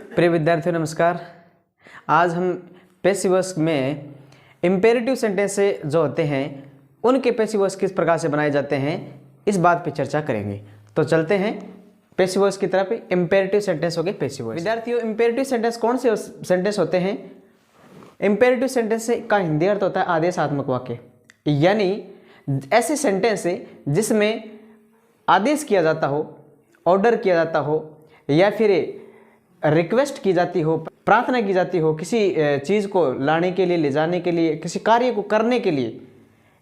प्रिय विद्यार्थियों नमस्कार। आज हम पैसिव वॉइस में इम्पेरेटिव सेंटेंस से जो होते हैं उनके पैसिव वॉइस किस प्रकार से बनाए जाते हैं इस बात पे चर्चा करेंगे। तो चलते हैं पैसिव वॉइस की तरफ। इम्पेरेटिव सेंटेंस हो गए पैसिव वॉइस। विद्यार्थियों, इम्पेरेटिव सेंटेंस कौन से सेंटेंस होते हैं? इम्पेरेटिव सेंटेंस का हिंदी अर्थ होता है आदेशात्मक वाक्य, यानी ऐसे सेंटेंस है जिसमें आदेश किया जाता हो, ऑर्डर किया जाता हो या फिर रिक्वेस्ट की जाती हो, प्रार्थना की जाती हो किसी चीज़ को लाने के लिए, ले जाने के लिए, किसी कार्य को करने के लिए,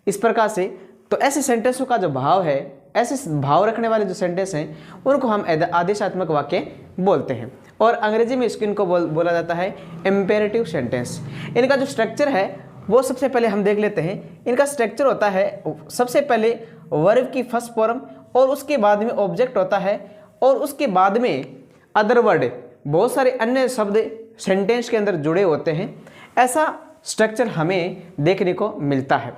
इस प्रकार से। तो ऐसे सेंटेंसों का जो भाव है, ऐसे भाव रखने वाले जो सेंटेंस हैं उनको हम आदेशात्मक वाक्य बोलते हैं और अंग्रेजी में इनको बोला जाता है इम्पेरेटिव सेंटेंस। इनका जो स्ट्रक्चर है वो सबसे पहले हम देख लेते हैं। इनका स्ट्रक्चर होता है सबसे पहले वर्ब की फर्स्ट फॉर्म और उसके बाद में ऑब्जेक्ट होता है और उसके बाद में अदर वर्ड, बहुत सारे अन्य शब्द सेंटेंस के अंदर जुड़े होते हैं। ऐसा स्ट्रक्चर हमें देखने को मिलता है,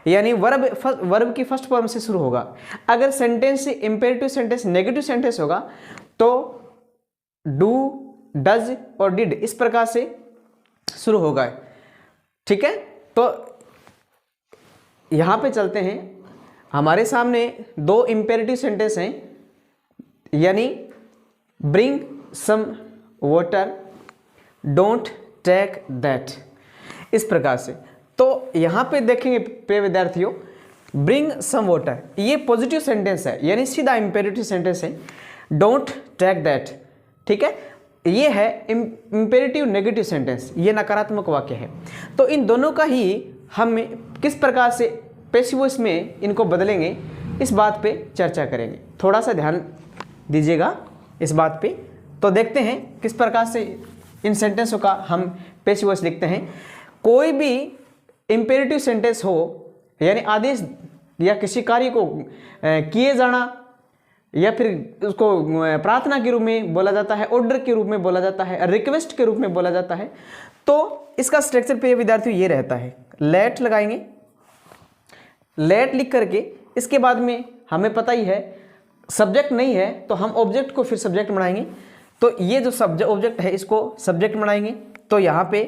यानी वर्ब की फर्स्ट फॉर्म से शुरू होगा। अगर sentence imperative sentence negative sentence होगा तो डू, डज और डिड इस प्रकार से शुरू होगा। ठीक है, तो यहां पे चलते हैं। हमारे सामने दो इंपेरेटिव सेंटेंस हैं, यानी bring some water, don't take that, इस प्रकार से। तो यहां पे देखेंगे प्रिय विद्यार्थियों, ब्रिंग सम वाटर ये पॉजिटिव सेंटेंस है, यानी सीधा इंपेरेटिव सेंटेंस है। डोंट टेक दैट, ठीक है, ये है इंपेरेटिव नेगेटिव सेंटेंस, ये नकारात्मक वाक्य है। तो इन दोनों का ही हम किस प्रकार से पैसिव वॉइस में इनको बदलेंगे इस बात पे चर्चा करेंगे। थोड़ा सा ध्यान दीजिएगा इस बात पे। तो देखते हैं किस प्रकार से इन सेंटेंसों का हम पैसिव वॉइस लिखते हैं। कोई भी इंपेरेटिव सेंटेंस हो, यानी आदेश या किसी कार्य को किए जाना या फिर उसको प्रार्थना के रूप में बोला जाता है, ऑर्डर के रूप में बोला जाता है, रिक्वेस्ट के रूप में बोला जाता है, तो इसका स्ट्रक्चर पे विद्यार्थियों ये रहता है। लेट लगाएंगे, लेट लिख करके इसके बाद में हमें पता ही है सब्जेक्ट नहीं है तो हम ऑब्जेक्ट को फिर सब्जेक्ट बनाएंगे। तो ये जो ऑब्जेक्ट है इसको सब्जेक्ट बनाएंगे। तो यहाँ पे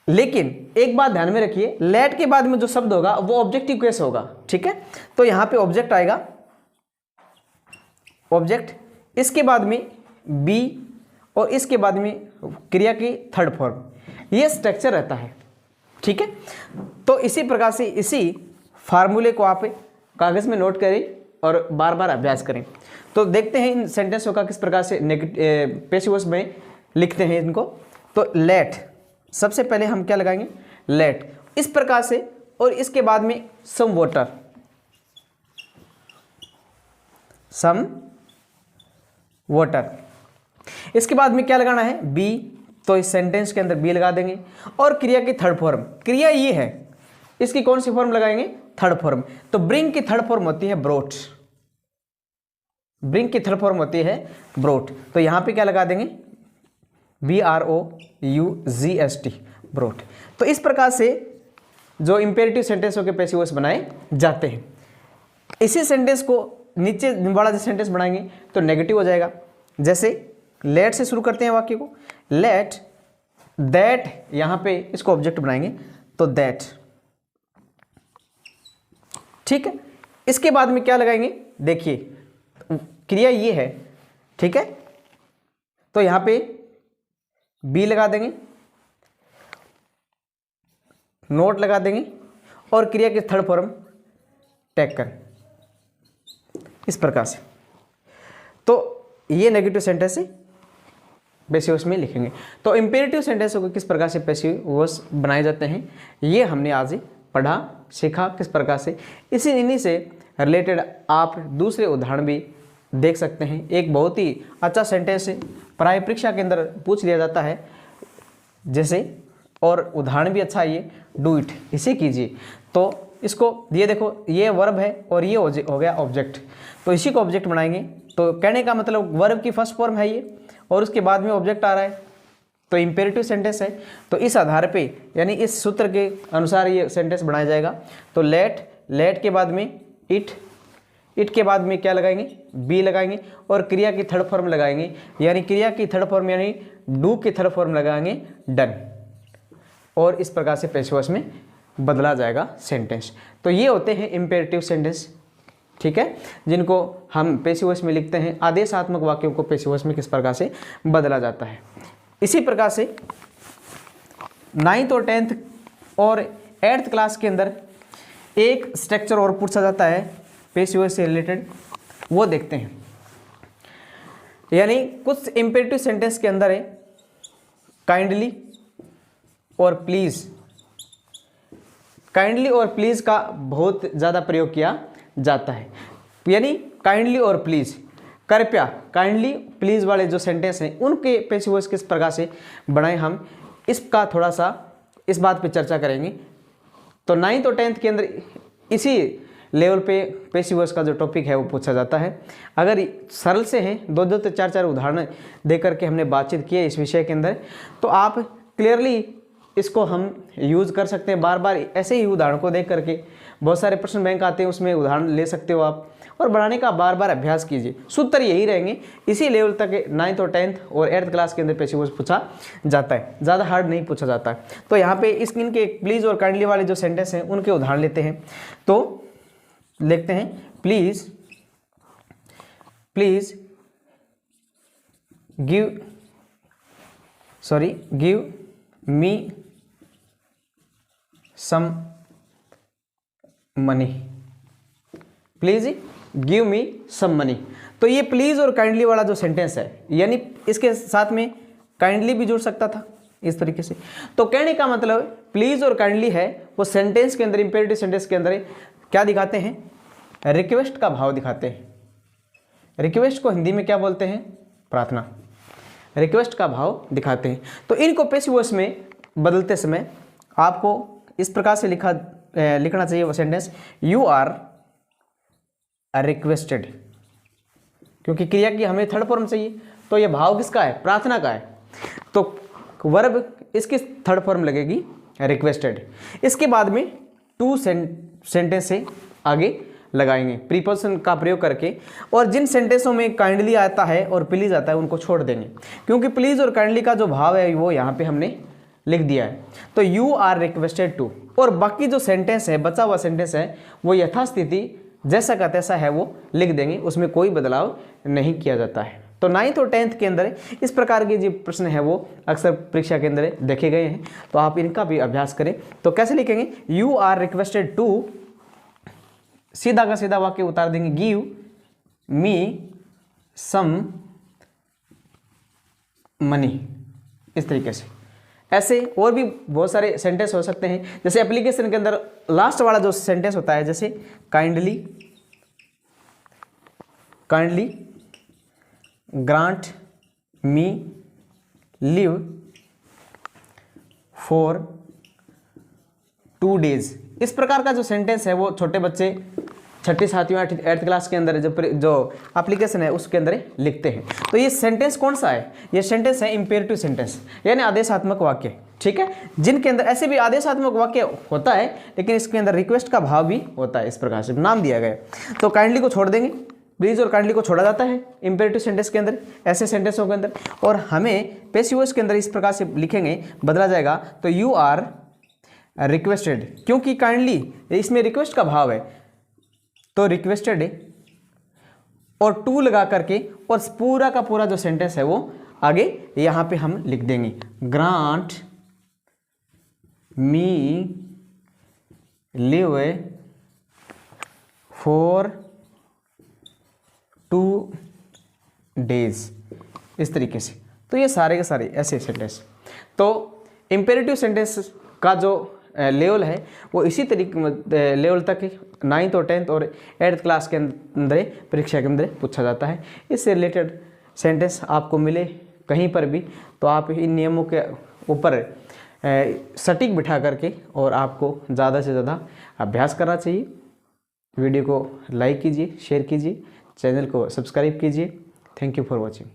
लेकिन एक बात ध्यान में रखिए, लेट के बाद में जो शब्द होगा वो ऑब्जेक्टिव केस होगा। ठीक है, तो यहाँ पे ऑब्जेक्ट आएगा, ऑब्जेक्ट, इसके बाद में बी और इसके बाद में क्रिया की थर्ड फॉर्म, ये स्ट्रक्चर रहता है। ठीक है, तो इसी प्रकार से इसी फार्मूले को आप कागज में नोट करें और बार बार अभ्यास करें। तो देखते हैं इन सेंटेंसों का किस प्रकार से पैसिव वॉइस में लिखते हैं इनको। तो लेट, सबसे पहले हम क्या लगाएंगे, लेट, इस प्रकार से, और इसके बाद में सम वाटर, सम वाटर, इसके बाद में क्या लगाना है, बी, तो इस सेंटेंस के अंदर बी लगा देंगे और क्रिया की थर्ड फॉर्म, क्रिया ये है, इसकी कौन सी फॉर्म लगाएंगे, थर्ड फॉर्म। तो ब्रिंग की थर्ड फॉर्म होती है ब्रोट, ब्रिंग की थर्ड फॉर्म होती है ब्रोट। तो यहां पे क्या लगा देंगे, BROUGST, ब्रोट। तो इस प्रकार से जो इंपेरेटिव सेंटेंसों के पैसिव वॉइस बनाए जाते हैं। इसी सेंटेंस को नीचे बड़ा जो सेंटेंस बनाएंगे तो नेगेटिव हो जाएगा। जैसे लेट से शुरू करते हैं वाक्य को, लेट दैट, यहां पे इसको ऑब्जेक्ट बनाएंगे तो दैट। ठीक है, इसके बाद में क्या लगाएंगे, देखिए क्रिया ये है। ठीक है, तो यहां पे बी लगा देंगे, नोट लगा देंगे और क्रिया की थर्ड फॉर्म टेकन, इस प्रकार से। तो ये नेगेटिव सेंटेंस पैसिव वॉइस में लिखेंगे। तो इंपेरेटिव सेंटेंसों को किस प्रकार से पैसिव वॉइस बनाए जाते हैं ये हमने आज पढ़ा, सीखा किस प्रकार से। इन्हीं से रिलेटेड आप दूसरे उदाहरण भी देख सकते हैं। एक बहुत ही अच्छा सेंटेंस प्राय परीक्षा के अंदर पूछ लिया जाता है जैसे, और उदाहरण भी अच्छा है ये, डू इट, इसे कीजिए। तो इसको ये देखो, ये वर्ब है और ये हो गया ऑब्जेक्ट, तो इसी को ऑब्जेक्ट बनाएंगे। तो कहने का मतलब वर्ब की फर्स्ट फॉर्म है ये और उसके बाद में ऑब्जेक्ट आ रहा है, तो इंपेरेटिव सेंटेंस है। तो इस आधार पे, यानी इस सूत्र के अनुसार ये सेंटेंस बनाया जाएगा। तो लेट, लेट के बाद में इट, इट के बाद में क्या लगाएंगे, बी लगाएंगे और क्रिया की थर्ड फॉर्म लगाएंगे, यानी क्रिया की थर्ड फॉर्म यानी डू की थर्ड फॉर्म लगाएंगे डन, और इस प्रकार से पैसिव वॉइस में बदला जाएगा सेंटेंस। तो ये होते हैं इंपेरेटिव सेंटेंस, ठीक है, जिनको हम पैसिव वॉइस में लिखते हैं। आदेशात्मक वाक्यों को पैसिव वॉइस में किस प्रकार से बदला जाता है। इसी प्रकार से 9th और 10th और 8th क्लास के अंदर एक स्ट्रक्चर और पूछा जाता है पैसिव वॉइस से रिलेटेड, वो देखते हैं। यानी कुछ इंपेरेटिव सेंटेंस के अंदर है काइंडली और प्लीज। काइंडली और प्लीज का बहुत ज़्यादा प्रयोग किया जाता है। यानी काइंडली और प्लीज, कृपया, काइंडली प्लीज वाले जो सेंटेंस हैं उनके पैसिव वॉइस किस प्रकार से बनाएं, हम इसका थोड़ा सा इस बात पे चर्चा करेंगे। तो 9th और 10th के अंदर इसी लेवल पे पैसिव वॉइस का जो टॉपिक है वो पूछा जाता है। अगर सरल से हैं, 2-2 से 4-4 उदाहरण दे करके हमने बातचीत की है इस विषय के अंदर, तो आप क्लियरली इसको हम यूज़ कर सकते हैं। बार बार ऐसे ही उदाहरण को देख करके बहुत सारे प्रश्न बैंक आते हैं, उसमें उदाहरण ले सकते हो आप, और बढ़ाने का बार बार अभ्यास कीजिए। सूत्र यही रहेंगे, इसी लेवल तक 9th और 10th और 8th क्लास के अंदर पैसिव वॉइस पूछा जाता है, ज़्यादा हार्ड नहीं पूछा जाता है। तो यहाँ पे इनके प्लीज़ और काइंडली वाले जो सेंटेंस हैं उनके उदाहरण लेते हैं। तो लिखते हैं please give me some money, please give me some money. तो ये प्लीज और काइंडली वाला जो सेंटेंस है, यानी इसके साथ में काइंडली भी जुड़ सकता था इस तरीके से। तो कहने का मतलब प्लीज और काइंडली है वो सेंटेंस के अंदर, इंपेरेटिव सेंटेंस के अंदर क्या दिखाते हैं, रिक्वेस्ट का भाव दिखाते हैं। रिक्वेस्ट को हिंदी में क्या बोलते हैं, प्रार्थना। रिक्वेस्ट का भाव दिखाते हैं। तो इनको पैसिव वॉइस में बदलते समय आपको इस प्रकार से लिखना चाहिए वो सेंटेंस, यू आर रिक्वेस्टेड, क्योंकि क्रिया की हमें थर्ड फॉर्म चाहिए, तो ये भाव किसका है, प्रार्थना का है। तो वर्ब इसकी थर्ड फॉर्म लगेगी रिक्वेस्टेड। इसके बाद में टू सेंटेंस से आगे लगाएंगे प्रीपोजिशन का प्रयोग करके, और जिन सेंटेंसों में काइंडली आता है और प्लीज आता है उनको छोड़ देंगे, क्योंकि प्लीज और काइंडली का जो भाव है वो यहाँ पे हमने लिख दिया है। तो यू आर रिक्वेस्टेड टू, और बाकी जो सेंटेंस है, बचा हुआ सेंटेंस है, वो यथास्थिति जैसा का तैसा है वो लिख देंगे, उसमें कोई बदलाव नहीं किया जाता है। तो 9th और 10th के अंदर इस प्रकार के जो प्रश्न है वो अक्सर परीक्षा के अंदर देखे गए हैं, तो आप इनका भी अभ्यास करें। तो कैसे लिखेंगे, यू आर रिक्वेस्टेड टू, सीधा का सीधा वाक्य उतार देंगे, गिव मी सम मनी, इस तरीके से। ऐसे और भी बहुत सारे सेंटेंस हो सकते हैं। जैसे एप्लीकेशन के अंदर लास्ट वाला जो सेंटेंस होता है, जैसे kindly grant me leave for 2 days, इस प्रकार का जो सेंटेंस है वो छोटे बच्चे 6ठी 7वीं 8th क्लास के अंदर जो एप्लीकेशन है उसके अंदर लिखते हैं। तो ये सेंटेंस कौन सा है, ये सेंटेंस है इंपेरेटिव सेंटेंस, यानी आदेशात्मक वाक्य, ठीक है, जिनके अंदर ऐसे भी आदेशात्मक वाक्य होता है, लेकिन इसके अंदर रिक्वेस्ट का भाव भी होता है, इस प्रकार से नाम दिया गया। तो काइंडली को छोड़ देंगे, प्लीज और काइंडली को छोड़ा जाता है इंपेरेटिव सेंटेंस के अंदर, ऐसे सेंटेंसों के अंदर, और हमें पैसिव वॉइस के अंदर इस प्रकार से लिखेंगे, बदला जाएगा। तो यू आर रिक्वेस्टेड, क्योंकि काइंडली इसमें रिक्वेस्ट का भाव है, तो रिक्वेस्टेड है, और टू लगा करके, और पूरा का पूरा जो सेंटेंस है वो आगे यहाँ पे हम लिख देंगे, grant me leave for 2 days, इस तरीके से। तो ये सारे के सारे ऐसे सेंटेंस। तो इंपेरेटिव सेंटेंस का जो लेवल है वो इसी तरीके लेवल तक 9th और 10th और 8th क्लास के अंदर परीक्षा के अंदर पूछा जाता है। इससे रिलेटेड सेंटेंस आपको मिले कहीं पर भी, तो आप इन नियमों के ऊपर सटीक बिठा करके और आपको ज़्यादा से ज़्यादा अभ्यास करना चाहिए। वीडियो को लाइक कीजिए, शेयर कीजिए, चैनल को सब्सक्राइब कीजिए। Thank you for watching.